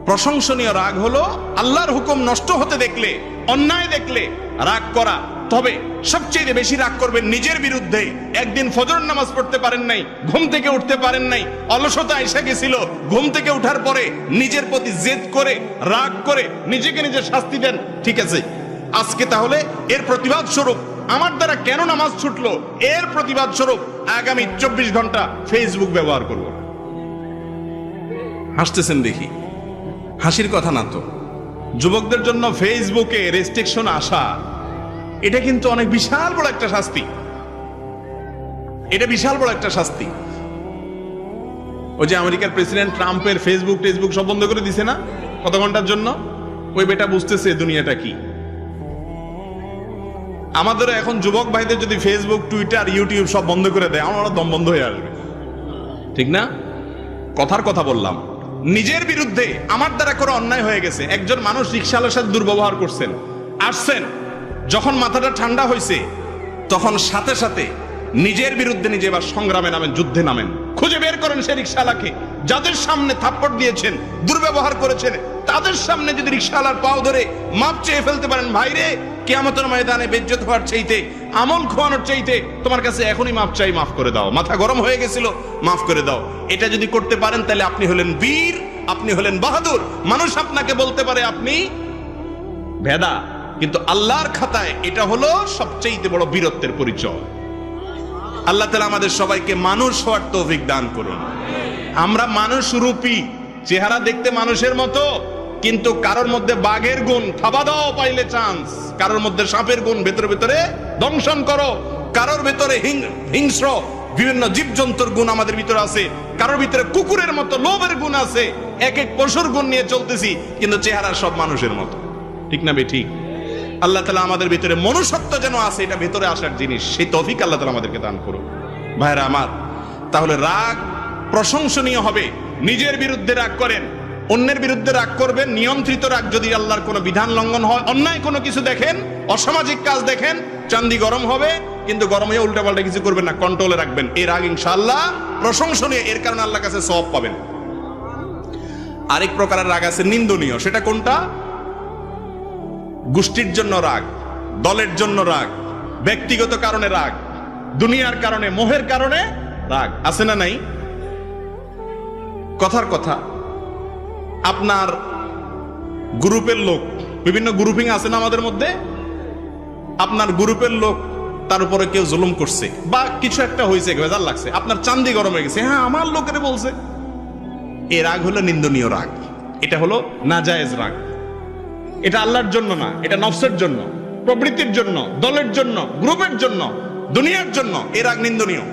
প্রশংসনীয় রাগ হলো আল্লাহর হুকুম নষ্ট হতে দেখলে, অন্যায় দেখলে রাগ করা। তবে সবচেয়ে বেশি রাগ করবেন নিজের বিরুদ্ধে। একদিন ফজর নামাজ পড়তে পারেন নাই, ঘুম থেকে উঠতে পারেন নাই, অলসতা এসে গেছিল, ঘুম থেকে উঠার পরে নিজের প্রতি জেদ করে রাগ করে নিজেকে নিজে শাস্তি দেন। ঠিক আছে, আজকে তাহলে এর প্রতিবাদ স্বরূপ আমার দ্বারা কেন নামাজ ছুটলো, এর প্রতিবাদ স্বরূপ আগামী 24 ঘন্টা ফেসবুক ব্যবহার করব। হাসতেছেন দেখি, হাসির কথা না তো। যুবকদের জন্য ফেসবুকে রেস্ট্রিকশন আসা, এটা কিন্তু অনেক বিশাল বড় একটা শাস্তি। এটা বিশাল বড় একটা শাস্তি। ওই যে আমেরিকার প্রেসিডেন্ট ট্রাম্পের ফেসবুক টেসবুক সব বন্ধ করে দিছে না কত ঘন্টার জন্য? ওই বেটা বুঝতেছে দুনিয়াটা কি। আমাদের এখন যুবক ভাইদের যদি ফেসবুক, টুইটার, ইউটিউব সব বন্ধ করে দেয়, আমরা দম বন্ধ হয়ে আসবে। ঠিক না? কথার কথা বললাম। নিজের বিরুদ্ধে আমার দ্বারা করে অন্যায় হয়ে গেছে। একজন মানুষ রিকশাওয়ালার সাথে দুর্ব্যবহার করছেন, আসছেন, যখন মাথাটা ঠান্ডা হয়েছে তখন সাথে সাথে নিজের বিরুদ্ধে নিজে এবার সংগ্রামে নামেন, যুদ্ধে নামেন। খুঁজে বের করেন সে রিকশাওয়ালাকে, যাদের সামনে থাপ্পড় দিয়েছেন, দুর্ব্যবহার করেছেন, তাদের সামনে যদি রিকশাওয়ালার পাও ধরে মাপ চেয়ে ফেলতে পারেন, ভাইরে কিয়ামতের ময়দানে বেইজ্জত হওয়ার চাইতে, আমল খোয়ানোর চাইতে তোমার কাছে এখনই মাপ চাই, মাফ করে দাও, মাথা গরম হয়ে গেছিল, মাফ করে দাও, এটা যদি করতে পারেন তাহলে আপনি হলেন বীর, আপনি হলেন বাহাদুর। মানুষ আপনাকে বলতে পারে আপনি ভেদা, কিন্তু আল্লাহর খাতায় এটা হলো সবচেয়ে বড় বীরত্বের পরিচয়। আল্লাহ তাআলা আমাদের সবাইকে মানুষ হওয়ার তৌফিক দান করুন। আমরা মানুষ রূপী, চেহারা দেখতে মানুষের মতো, কিন্তু কারোর মধ্যে বাঘের গুণ, থাবা দাও পাইলে চান্স। কারোর মধ্যে সাপের গুণ, ভেতরে ভেতরে দংশন করো। কারোর ভেতরে হিংস্র বিভিন্ন জীবজন্তুর গুণ আমাদের ভিতরে আছে, কারোর ভিতরে কুকুরের মতো লোভের গুণ আছে। এক এক পশুর গুণ নিয়ে চলতেছি, কিন্তু চেহারা সব মানুষের মতো। ঠিক না বে ঠিক? আল্লাহ তাআলা আমাদের ভিতরে মনুষ্যত্ব যেন আছে, এটা ভেতরে আসার জিনিস, সেই তৌফিক আল্লাহ তাআলা আমাদেরকে দান করুন। ভাইরা আমার, তাহলে রাগ প্রশংসনীয় হবে। নিজের বিরুদ্ধে রাগ করেন, অন্যের বিরুদ্ধে রাগ করবেন, নিয়ন্ত্রিত রাগ। যদি আল্লাহর কোনো বিধান লঙ্ঘন হয়, অন্যায় কোনো কিছু দেখেন, অসামাজিক কাজ দেখেন, চান্দি গরম হবে, কিন্তু গরম হয়ে উল্টাপাল্টা কিছু করবেন না, কন্ট্রোলে রাখবেন। এই রাগ ইনশাআল্লাহ প্রশংসনীয়, এর কারণে আল্লাহর কাছে সওয়াব পাবেন। আরেক প্রকারের রাগ আছে নিন্দনীয়। সেটা কোনটা? গোষ্ঠীর জন্য রাগ, দলের জন্য রাগ, ব্যক্তিগত কারণে রাগ, দুনিয়ার কারণে, মোহের কারণে রাগ। আছে না নাই? কথার কথা, আপনার গ্রুপের লোক, বিভিন্ন গ্রুপিং আছে না আমাদের মধ্যে, আপনার গ্রুপের লোক, তার উপরে কেউ জুলুম করছে বা কিছু একটা হয়েছে, ভেজাল লাগছে, আপনার চান্দি গরম হয়ে গেছে, হ্যাঁ আমার লোকের বলছে। এই রাগ হলো নিন্দনীয় রাগ, এটা হলো নাজায়েজ রাগ। এটা আল্লাহর জন্য না, এটা নফসের জন্য, প্রবৃত্তির জন্য, দলের জন্য, গ্রুপের জন্য, দুনিয়ার জন্য। এই রাগ নিন্দনীয়।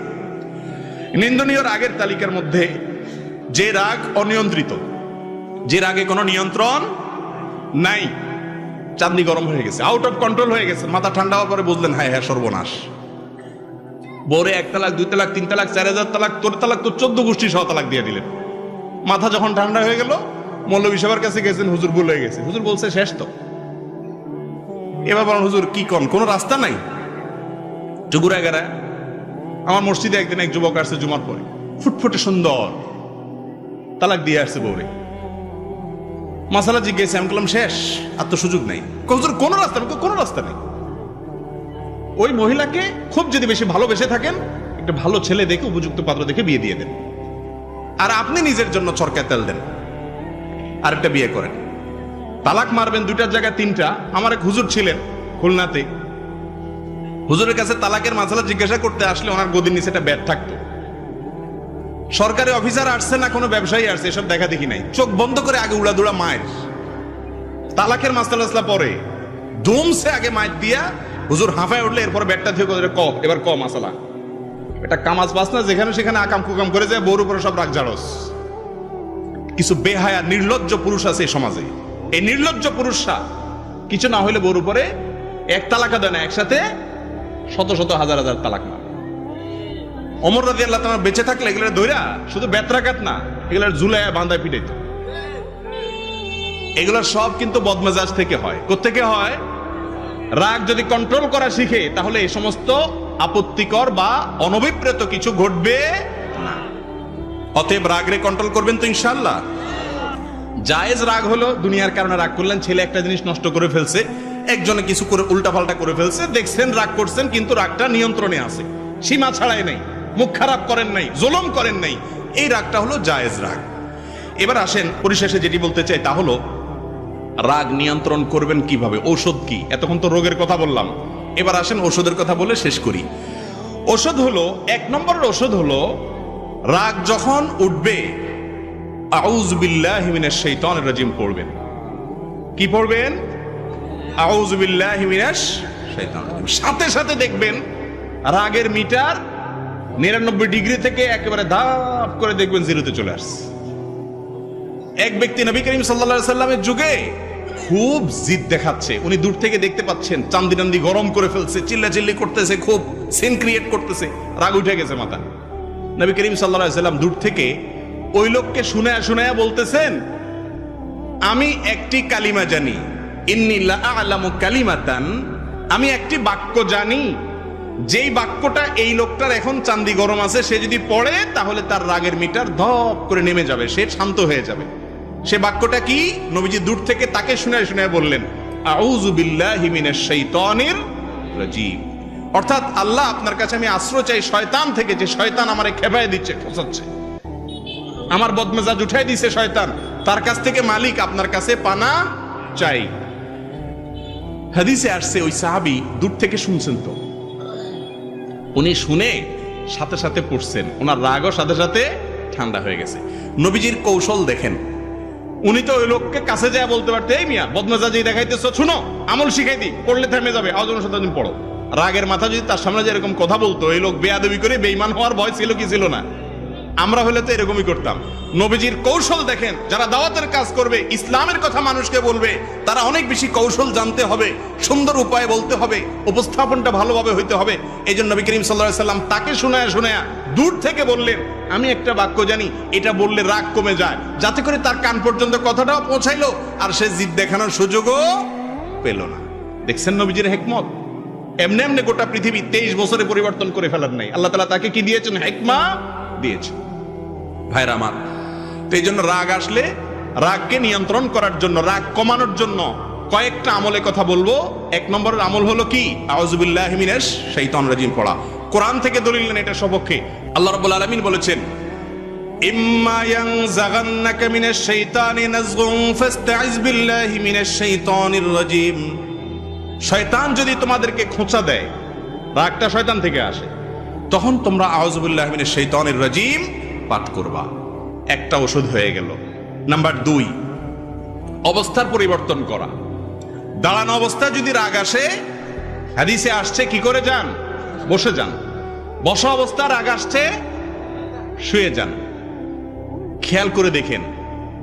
নিন্দনীয় রাগের তালিকার মধ্যে যে রাগ অনিয়ন্ত্রিত, যে রাগে কোনো নিয়ন্ত্রণ নাই, চাঁদনি গরম হয়ে গেছে, আউট অফ কন্ট্রোল হয়ে গেছে, মাথা ঠান্ডা হওয়ার পরে বুঝলেন হ্যাঁ হ্যাঁ সর্বনাশ। বউরে 1 তালাক 2 তালাক 3 তালাক 4000 তালাক, তোর তালাক তো 14 গোষ্ঠী সহ তালাক দিয়ে দিলেন। মাথা যখন ঠান্ডা হয়ে গেল, মৌলভী সাহেবের কাছে গেছেন, হুজুর ভুল হয়ে গেছে। হুজুর বলছে শেষ তো। এবার বলেন হুজুর কি কোন কোনো রাস্তা নাই? চুগুরা গেরা আমার মসজিদে একদিন এক যুবক আসছে জুমার পরে, ফুটফুটে সুন্দর, তালাক দিয়ে আসছে বউরে। মাসালা জিজ্ঞেস, আমি বললাম শেষ, আর তো সুযোগ নাই। হুজুর কোনো রাস্তা নেই? কোনো রাস্তা নেই। ওই মহিলাকে খুব যদি বেশি ভালোবেসে থাকেন, একটা ভালো ছেলে দেখে, উপযুক্ত পাত্র দেখে বিয়ে দিয়ে দেন, আর আপনি নিজের জন্য চরকায় তেল দেন, আরেকটা বিয়ে করেন। তালাক মারবেন 2টার জায়গায় 3টা। আমার এক হুজুর ছিলেন খুলনাতে, হুজুরের কাছে তালাকের মাসালা জিজ্ঞাসা করতে আসলে ওনার গদির নিচে একটা ব্যাট থাকতো। সরকারি অফিসার আসছে না কোনো ব্যবসায়ী আসছে, এসব দেখা দেখি নাই। চোখ বন্ধ করে আগে উড়াদুড়া মায়ের তালাকের মাসালা পরে ধুমসে আগে মায়ের দিয়া হুজুর হাঁফায় উঠলে এরপর ব্যাটটা থেকে ক এবার ক মাসালা। এটা কামাজ বাস না, যেখানে সেখানে আকাম কুকাম করে যায়, বউর উপরে সব রাগ জাড়স। কিছু বেহায়া নির্লজ্জ পুরুষ আছে এই সমাজে। এই নির্লজ্জ পুরুষরা কিছু না হইলে বউর উপরে 1 তালাকা দেয় না, একসাথে শত শত হাজার হাজার তালাক মারে। ওমর রাদিয়াল্লাহু তাআলা বেঁচে থাকলে এগুলো ধইরা শুধু বেত্রাঘাত না, এগুলো ঝুলায়া বাঁধায় পিটাইত। এগুলো সব কিন্তু বদমেজাজ থেকে হয়। কোত্থেকে হয়? রাগ যদি কন্ট্রোল করা শিখে, তাহলে এই সমস্ত আপত্তিকর বা অনভিপ্রেত কিছু ঘটবে না। অতএব রাগরে কন্ট্রোল করবেন তো ইনশাআল্লাহ। জায়েজ রাগ হলো দুনিয়ার কারণে রাগ করলেন, ছেলে একটা জিনিস নষ্ট করে ফেলছে, একজনে কিছু করে উল্টাপাল্টা করে ফেলছে, দেখছেন রাগ করছেন, কিন্তু রাগটা নিয়ন্ত্রণে আছে, সীমা ছাড়াই নাই, মুখ খারাপ করেন নাই, জুলুম করেন নাই, এই রাগটা হলো জায়েজ রাগ। এবার আসেন পরিশেষে যেটি বলতে চাই তা হলো রাগ নিয়ন্ত্রণ করবেন কিভাবে, ঔষধ কি? এতক্ষণ তো রোগের কথা বললাম, এবার আসেন ওষুধের কথা বলে শেষ করি। ওষুধ হলো, 1 নম্বরের ওষুধ হলো, রাগ যখন উঠবে আউযু বিল্লাহি মিনাশ শাইতানির রাজিম পড়বেন। কি পড়বেন? আউযু বিল্লাহি মিনাশ শাইতানির রাজিম। সাথে সাথে দেখবেন রাগের মিটার 99 ডিগ্রি থেকে একেবারে ধাপ করে দেখবেন 0-তে চলে আসছে। এক ব্যক্তি নবী করিম সাল্লাল্লাহু আলাইহি সাল্লামের যুগে খুব জিদ দেখাচ্ছে, উনি দূর থেকে দেখতে পাচ্ছেন, চান্দি টান্দি গরম করে ফেলছে, চিল্লাচিল্লি করতেছে, খুব সিন ক্রিয়েট করতেছে, রাগ উঠে গেছে মাথা। নবী করিম সাল্লাল্লাহু আলাইহি সাল্লাম দূর থেকে ওই লোককে শুনায়া বলতেছেন, আমি একটি কালিমা জানি, ইন্নী লা আ'লামু কালিমাতান, আমি একটি বাক্য জানি, যেই বাক্যটা এই লোকটার এখন চান্দি গরম আছে, সে যদি পড়ে তাহলে তার রাগের মিটার ধপ করে নেমে যাবে, সে শান্ত হয়ে যাবে। সে বাক্যটা কি? নবীজি দূর থেকে তাকে শুনায় বললেন, আউযু বিল্লাহি মিনাশ শাইতানির রাজিম। অর্থাৎ আল্লাহ, আপনার কাছে আমি আশ্রয় চাই শয়তান থেকে, যে শয়তান আমারে খেপায় দিচ্ছে, ঠোসাচ্ছে, আমার বদমেজাজ উঠাই দিছে শয়তান, তার কাছ থেকে মালিক আপনার কাছে পানা চাই। হাদিসে আসছে ওই সাহাবী দূর থেকে শুনছেন, তো উনি শুনে সাথে সাথে পড়ছেন, ওনার রাগও সাথে সাথে ঠান্ডা হয়ে গেছে। নবীজির কৌশল দেখেন, উনি তো ওই লোককে কাছে যায় বলতে পারতেন, এই মিয়া বদমেজাজি দেখাইতেছ, শুনো আমল শিখাই দিই, পড়লে থেমে যাবে, আওয়াজ সাথে তুমি পড়ো। রাগের মাথা যদি তার সামনে যে এরকম কথা বলতো, এই লোক বেয়াদবি করে বেঈমান হওয়ার ভয় ছিল কি ছিল না? আমরা হলে তো এরকমই করতাম। নবীজির কৌশল দেখেন, যারা দাওয়াতের কাজ করবে, ইসলামের কথা মানুষকে বলবে, তারা অনেক বেশি কৌশল জানতে হবে, সুন্দর উপায়ে বলতে হবে, উপস্থাপনটা ভালোভাবে হইতে হবে। এই জন্য নবী করিম সাল্লাল্লাহু আলাইহি সাল্লাম তাকে শুনায়া দূর থেকে বললেন, আমি একটা বাক্য জানি, এটা বললে রাগ কমে যায়, যাতে করে তার কান পর্যন্ত কথাটাও পৌঁছাইলো, আর সে জিদ দেখানোর সুযোগও পেল না। দেখছেন নবীজির হিকমত? এমনি এমনি গোটা পৃথিবী 23 বছরে পরিবর্তন করে ফেলার নাই। আল্লাহ তাআলা তাকে কি দিয়েছেন? হিকমা দিয়েছে। ভাইরা আমার, তো এই জন্য রাগ আসলে রাগকে নিয়ন্ত্রণ করার জন্য, রাগ কমানোর জন্য কয়েকটা আমলে কথা বলবো। 1 নম্বরের আমল হলো কি? আউযু বিল্লাহি মিনাশ শাইতানির রাজিম পড়া। কোরআন থেকে দলিল নেন এটা সপক্ষে। আল্লাহ রাব্বুল আলামিন বলেছেন, ইম্মা ইয়ানজাগান্নাকা মিনাশ শাইতানি নাযগুন ফাস্তাইজ বিল্লাহি মিনাশ শাইতানির রাজিম। শয়তান যদি তোমাদেরকে খোঁচা দেয়, রাগটা শয়তান থেকে আসে, তখন তোমরা আউযু বিল্লাহি মিনাশ শাইতানির রাজিম পাঠ করবা। একটা ওষুধ হয়ে গেল। নাম্বার 2, অবস্থার পরিবর্তন করা। দাঁড়ানো অবস্থায় যদি রাগ আসে, হাদিসে আসছে কি করে যান? বসে যান। বসা অবস্থা রাগ আসছে, শুয়ে যান। খেয়াল করে দেখেন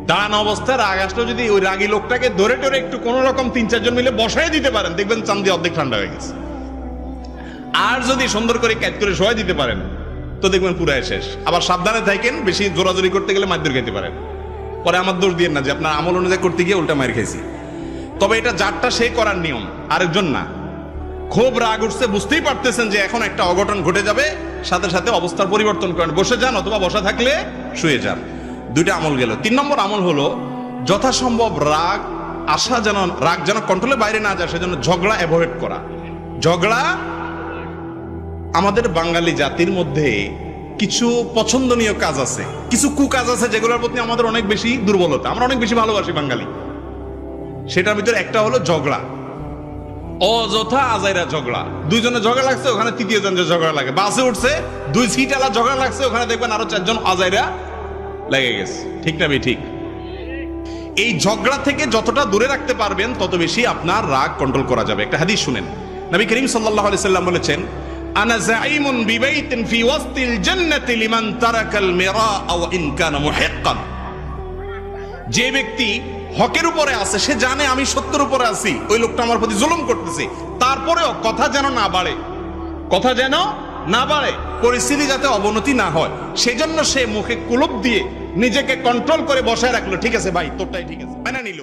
দাঁড়ানো অবস্থায় রাগ আসলেও যদি ওই রাগী লোকটাকে ধরে টরে একটু কোন রকম 3-4 জন মিলে বসাই দিতে পারেন, দেখবেন চান্দি অর্ধেক ঠান্ডা হয়ে গেছে। আর যদি সুন্দর করে ক্যাচ করে শোয়াই দিতে পারেন তো দেখবেন পুরাই শেষ। আবার সাবধানে থাকেন, বেশি জোরাজোরি করতে গেলে মারধর খেতে পারেন। পরে আমার দোষ দিয়ে না যে আপনার আমল অনুযায়ী করতে গিয়ে উল্টা মার খাইছি। তবে এটা যারটা সে করার নিয়ম, আরেকজন না। খুব রাগ উঠছে, বুঝতেই পারতেছেন যে এখন একটা অঘটন ঘটে যাবে, সাথে সাথে অবস্থার পরিবর্তন করেন, বসে যান অথবা বসা থাকলে শুয়ে যান। 2টা আমল গেল। 3 নম্বর আমল হলো যথাসম্ভব রাগ যেন কন্ট্রোলে বাইরে না যায়, সেজন্য ঝগড়া অ্যাভয়েড করা। ঝগড়া আমাদের বাঙালি জাতির মধ্যে কিছু পছন্দনীয় কাজ আছে, কিছু কুকাজ আছে যেগুলোর প্রতি আমাদের অনেক বেশি দুর্বলতা, আমরা অনেক বেশি ভালোবাসি বাঙালি। সেটার ভিতরে একটা হলো ঝগড়া, অযথা আজাইরা ঝগড়া। 2 জনের ঝগড়া লাগছে, ওখানে 3য় জনের ঝগড়া লাগে। বাসে উঠছে, 2 সিট আলা ঝগড়া লাগছে, ওখানে দেখবেন আরো 4 জন আজাইরা লেগে গেছে। ঠিক না ভাই? ঠিক। এই ঝগড়া থেকে যতটা দূরে রাখতে পারবেন তত বেশি আপনার রাগ কন্ট্রোল করা যাবে। একটা হাদিস শুনেন, নবী করিম সাল্লাল্লাহু আলাইহি সাল্লাম বলেছেন, আনা যাঈমুন বিবাইতিন ফি ওয়াসতিল জান্নাতি লিমান তারাকাল মিরা ওয়া ইন কানা মুহিক্কান। যে ব্যক্তি হকের উপরে আছে, সে জানে আমি সত্যের উপরে আছি, ওই লোকটা আমার প্রতি জুলুম করতেছে, তারপরেও কথা যেন না বাড়ে, পরিস্থিতি যাতে অবনতি না হয়, সেজন্য সে মুখে কুলুপ দিয়ে নিজেকে কন্ট্রোল করে বসায় রাখলো। ঠিক আছে ভাই, তোরটাই ঠিক আছে, মানা নিল।